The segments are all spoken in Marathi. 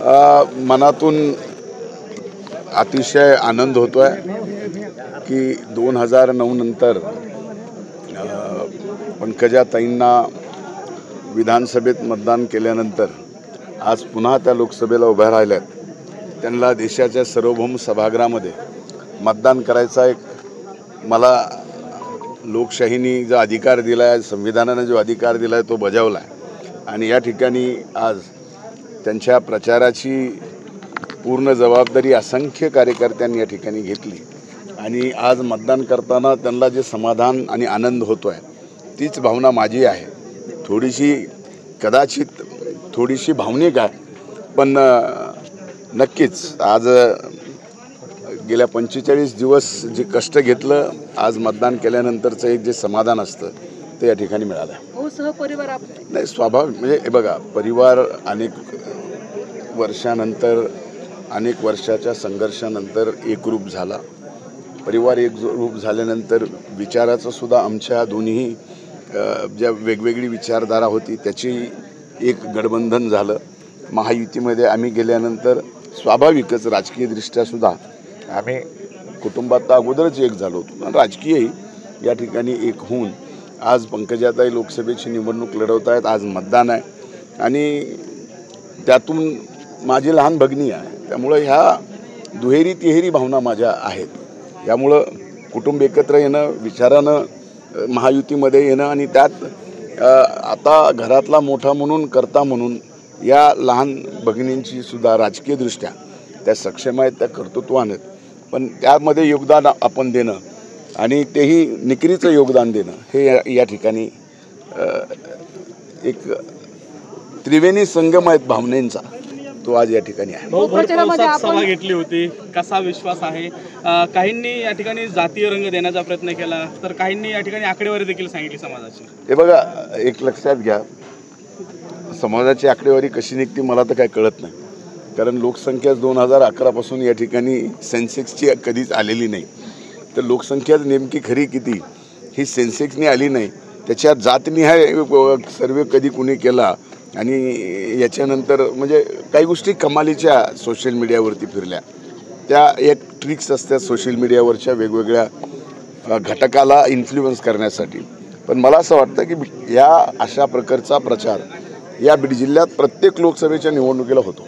मनातून अतिशय आनंद होतोय की 2009 नंतर पंकजाताईंना विधानसभेत मतदान केल्यानंतर आज पुन्हा त्या लोकसभेला उभ्या राहिल्यात. त्यांना देशाच्या सार्वभौम सभागृहामध्ये मतदान करायचा एक मला लोकशाहीने जो अधिकार दिला आहे, संविधानाने जो अधिकार दिला आहे तो बजावला आहे. आणि या ठिकाणी आज त्यांच्या प्रचाराची पूर्ण जबाबदारी असंख्य कार्यकर्त्यांनी या ठिकाणी घेतली आणि आज मतदान करताना त्यांना जे समाधान आणि आनंद होतो आहे तीच भावना माझी आहे. कदाचित थोडीशी भावनिक आहे, पण नक्कीच आज गेल्या 45 दिवस जे कष्ट घेतलं, आज मतदान केल्यानंतरचं एक जे समाधान असतं ते या ठिकाणी मिळालं. सहपरिवार नाही, स्वाभाविक म्हणजे हे बघा, परिवार अनेक वर्षानंतर अनेक वर्षाच्या संघर्षानंतर एकरूप झाला. परिवार एकरूप झाल्यानंतर विचाराचं सुद्धा आमच्या दोन्ही ज्या वेगवेगळी विचारधारा होती त्याची एक गठबंधन झालं. महायुतीमध्ये आम्ही गेल्यानंतर स्वाभाविकच राजकीयदृष्ट्या सुद्धा आम्ही कुटुंबात अगोदरच एक झालो होतो आणि राजकीयही या ठिकाणी एक होऊन आज पंकजाताई लोकसभेची निवडणूक लढवत आहेत. आज मतदान आहे आणि त्यातून माझी लहान भगिनी आहे, त्यामुळं ह्या दुहेरी तिहेरी भावना माझ्या आहेत. यामुळं कुटुंब एकत्र येणं, विचारानं महायुतीमध्ये येणं आणि त्यात आता घरातला मोठा म्हणून करता म्हणून या लहान भगिनींची सुद्धा राजकीयदृष्ट्या त्या सक्षम आहेत, त्या कर्तृत्वानं, पण त्यामध्ये योगदान आपण देणं आणि तेही निकरीचं योगदान देणं हे या ठिकाणी एक त्रिवेणी संगम आहेत भावनेंचा, तो आज या ठिकाणी आहे. सभा घेतली होती, कसा विश्वास आहे? काहींनी या ठिकाणी जातीय रंग देण्याचा प्रयत्न केला, तर काहींनी या ठिकाणी आकडेवारी देखील सांगितली समाजाची. हे बघा, एक लक्षात घ्या, समाजाची आकडेवारी कशी निघते मला तर काय कळत नाही, कारण लोकसंख्या 2011 पासून या ठिकाणी सेन्सेक्सची कधीच आलेली नाही. तर लोकसंख्या नेमकी खरी किती ही सेन्सेक्सने आली नाही, त्याच्यात जातनिहाय सर्वे कधी कुणी केला आणि याच्यानंतर म्हणजे काही गोष्टी कमालीच्या सोशल मीडियावरती फिरल्या. त्या एक ट्रिक्स असतात सोशल मीडियावरच्या वेगवेगळ्या घटकाला इन्फ्लुअन्स करण्यासाठी. पण मला असं वाटतं की या अशा प्रकारचा प्रचार या बीड जिल्ह्यात प्रत्येक लोकसभेच्या निवडणुकीला होतो.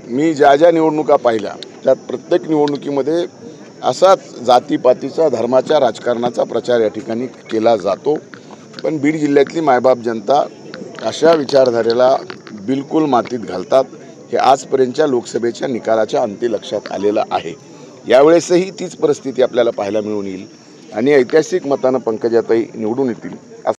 मी ज्या निवडणुका पाहिल्या त्यात प्रत्येक निवडणुकीमध्ये असाच जातीपातीचा, धर्माच्या राजकारणाचा प्रचार या ठिकाणी केला जातो. पण बीड जिल्ह्यातली मायबाप जनता अशा विचारधारेला बिलकुल मातीत घालतात हे आजपर्यंतच्या लोकसभेच्या निकालाच्या अंती लक्षात आलेलं आहे. यावेळेसही तीच परिस्थिती आपल्याला पाहायला मिळून येईल आणि ऐतिहासिक मतानं पंकजाताई निवडून येतील